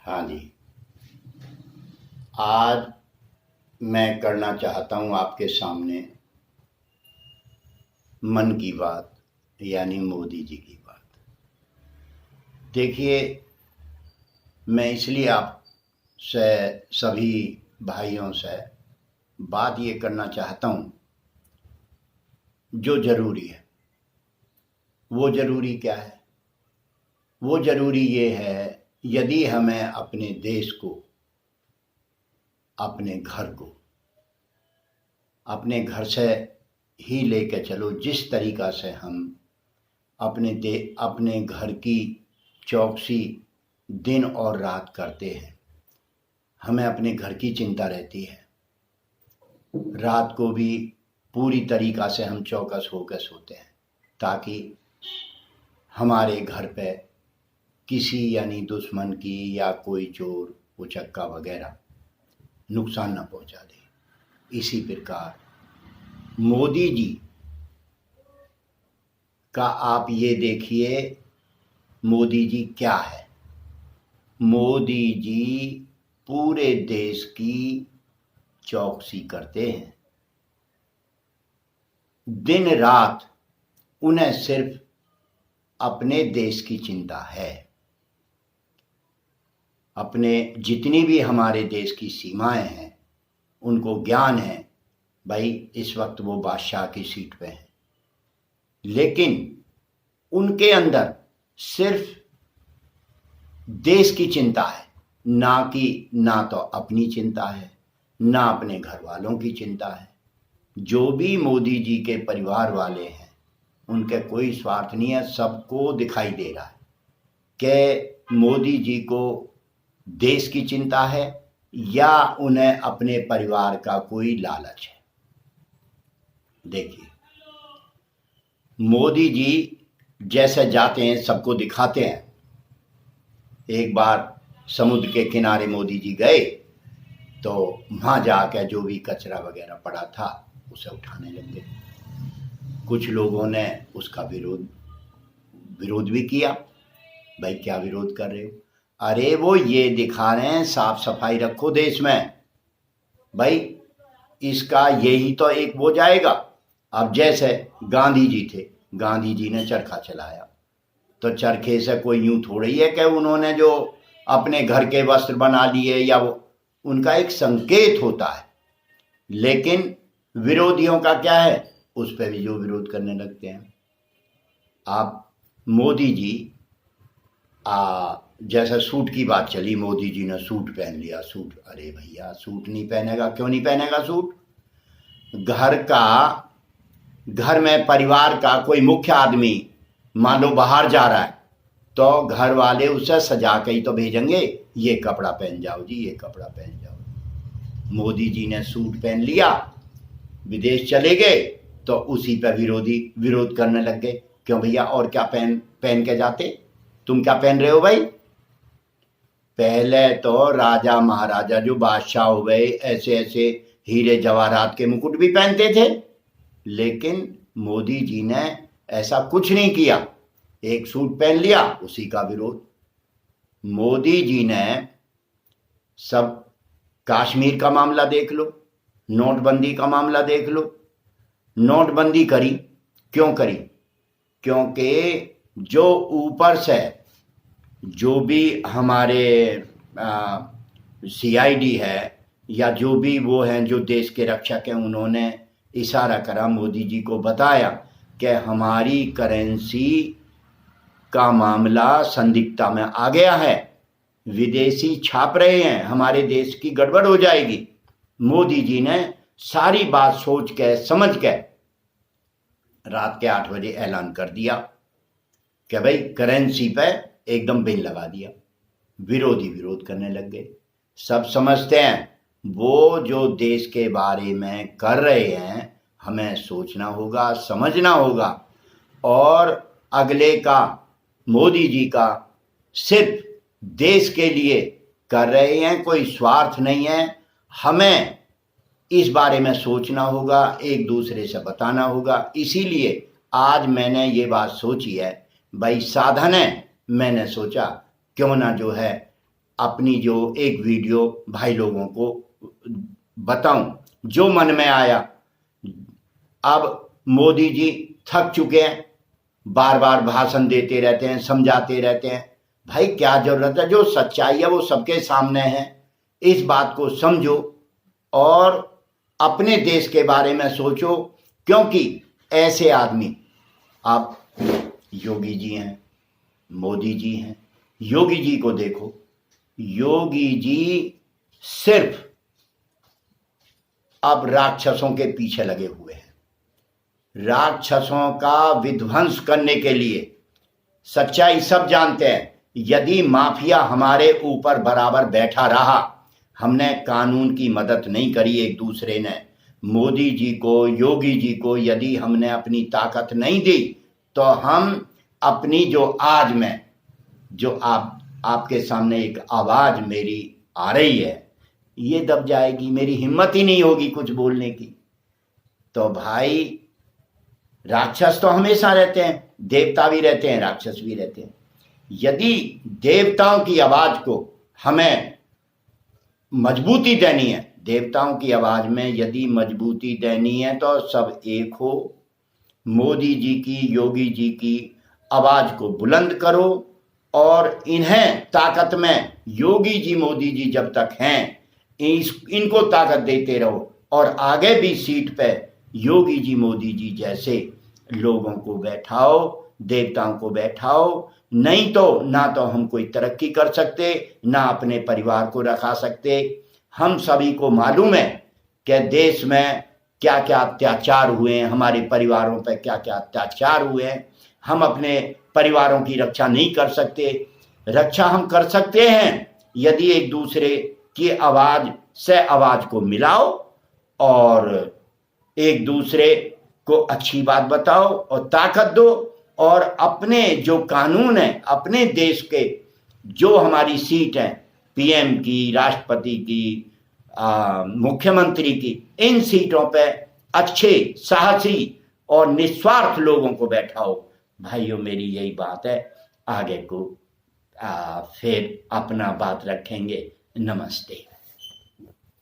हाँ जी। आज मैं करना चाहता हूँ आपके सामने मन की बात, यानी मोदी जी की बात। देखिए, मैं इसलिए आपसे, सभी भाइयों से बात ये करना चाहता हूँ जो ज़रूरी है। वो ज़रूरी क्या है? वो ज़रूरी ये है, यदि हमें अपने देश को, अपने घर से ही लेकर चलो। जिस तरीक़ा से हम अपने घर की चौकसी दिन और रात करते हैं, हमें अपने घर की चिंता रहती है। रात को भी पूरी तरीक़ा से हम चौकस होकर सोते हैं ताकि हमारे घर पे किसी यानी दुश्मन की या कोई चोर उचक्का वगैरह नुकसान न पहुंचा दे। इसी प्रकार मोदी जी का आप ये देखिए, मोदी जी क्या है। मोदी जी पूरे देश की चौकसी करते हैं। दिन रात उन्हें सिर्फ अपने देश की चिंता है। अपने जितनी भी हमारे देश की सीमाएं हैं उनको ज्ञान है, भाई इस वक्त वो बादशाह की सीट पे हैं, लेकिन उनके अंदर सिर्फ देश की चिंता है, ना तो अपनी चिंता है, ना अपने घर वालों की चिंता है। जो भी मोदी जी के परिवार वाले हैं उनके कोई स्वार्थ नहीं है। सबको दिखाई दे रहा है कि मोदी जी को देश की चिंता है या उन्हें अपने परिवार का कोई लालच है। देखिए, मोदी जी जैसे जाते हैं सबको दिखाते हैं। एक बार समुद्र के किनारे मोदी जी गए तो वहाँ जाकर जो भी कचरा वगैरह पड़ा था उसे उठाने लगे। कुछ लोगों ने उसका विरोध भी किया। भाई क्या विरोध कर रहे हो? अरे वो ये दिखा रहे हैं साफ सफाई रखो देश में, भाई इसका यही तो एक वो जाएगा। अब जैसे गांधी जी थे, गांधी जी ने चरखा चलाया, तो चरखे से कोई यूं थोड़ी है कि उन्होंने जो अपने घर के वस्त्र बना लिए, या वो उनका एक संकेत होता है। लेकिन विरोधियों का क्या है, उस पर भी जो विरोध करने लगते हैं। आप मोदी जी जैसे सूट की बात चली, मोदी जी ने सूट पहन लिया। सूट, अरे भैया सूट नहीं पहनेगा, क्यों नहीं पहनेगा सूट? घर में परिवार का कोई मुख्य आदमी मान लो बाहर जा रहा है तो घर वाले उसे सजा के ही तो भेजेंगे, ये कपड़ा पहन जाओ जी, ये कपड़ा पहन जाओ। मोदी जी ने सूट पहन लिया, विदेश चले गए तो उसी पर विरोध करने लग गए। क्यों भैया, और क्या पहन के जाते? तुम क्या पहन रहे हो भाई? पहले तो राजा महाराजा जो बादशाह हो गए ऐसे ऐसे हीरे जवाहरात के मुकुट भी पहनते थे, लेकिन मोदी जी ने ऐसा कुछ नहीं किया। एक सूट पहन लिया, उसी का विरोध। मोदी जी ने सब, कश्मीर का मामला देख लो, नोटबंदी का मामला देख लो। नोटबंदी करी, क्यों करी? क्योंकि जो ऊपर से जो भी हमारे CID है या जो भी वो हैं जो देश के रक्षक हैं, उन्होंने इशारा करा, मोदी जी को बताया कि हमारी करेंसी का मामला संदिग्धता में आ गया है, विदेशी छाप रहे हैं, हमारे देश की गड़बड़ हो जाएगी। मोदी जी ने सारी बात सोच के समझ के रात के 8 बजे ऐलान कर दिया कि भाई करेंसी पे एकदम बैन लगा दिया। विरोधी विरोध करने लग गए। सब समझते हैं वो जो देश के बारे में कर रहे हैं, हमें सोचना होगा, समझना होगा। और अगले का, मोदी जी का सिर्फ देश के लिए कर रहे हैं, कोई स्वार्थ नहीं है। हमें इस बारे में सोचना होगा, एक दूसरे से बताना होगा। इसीलिए आज मैंने ये बात सोची है, भाई साधन है, मैंने सोचा क्यों ना जो है अपनी जो एक वीडियो भाई लोगों को बताऊं, जो मन में आया। अब मोदी जी थक चुके हैं, बार बार भाषण देते रहते हैं, समझाते रहते हैं। भाई क्या जरूरत है? जो सच्चाई है वो सबके सामने है, इस बात को समझो और अपने देश के बारे में सोचो। क्योंकि ऐसे आदमी, आप योगी जी हैं, मोदी जी हैं, योगी जी को देखो, योगी जी सिर्फ अब राक्षसों के पीछे लगे हुए हैं, राक्षसों का विध्वंस करने के लिए। सच्चाई सब जानते हैं, यदि माफिया हमारे ऊपर बराबर बैठा रहा, हमने कानून की मदद नहीं करी एक दूसरे ने, मोदी जी को, योगी जी को यदि हमने अपनी ताकत नहीं दी, तो हम अपनी जो आज में जो आपके सामने एक आवाज मेरी आ रही है, ये दब जाएगी, मेरी हिम्मत ही नहीं होगी कुछ बोलने की। तो भाई राक्षस तो हमेशा रहते हैं, देवता भी रहते हैं, राक्षस भी रहते हैं। यदि देवताओं की आवाज को हमें मजबूती देनी है, देवताओं की आवाज में यदि मजबूती देनी है, तो सब एक हो, मोदी जी की, योगी जी की आवाज को बुलंद करो और इन्हें ताकत में, योगी जी, मोदी जी जब तक हैं, इनको ताकत देते रहो और आगे भी सीट पे योगी जी, मोदी जी जैसे लोगों को बैठाओ, देवताओं को बैठाओ। नहीं तो ना तो हम कोई तरक्की कर सकते, ना अपने परिवार को रखा सकते। हम सभी को मालूम है कि देश में क्या क्या अत्याचार हुए हैं, हमारे परिवारों पर क्या क्या अत्याचार हुए हैं। हम अपने परिवारों की रक्षा नहीं कर सकते। रक्षा हम कर सकते हैं यदि एक दूसरे की आवाज से आवाज को मिलाओ और एक दूसरे को अच्छी बात बताओ और ताकत दो, और अपने जो कानून है, अपने देश के जो हमारी सीट है, पीएम की, राष्ट्रपति की, मुख्यमंत्री की, इन सीटों पे अच्छे, साहसी और निस्वार्थ लोगों को बैठाओ। भाइयों, मेरी यही बात है। आगे को फिर अपना बात रखेंगे। नमस्ते।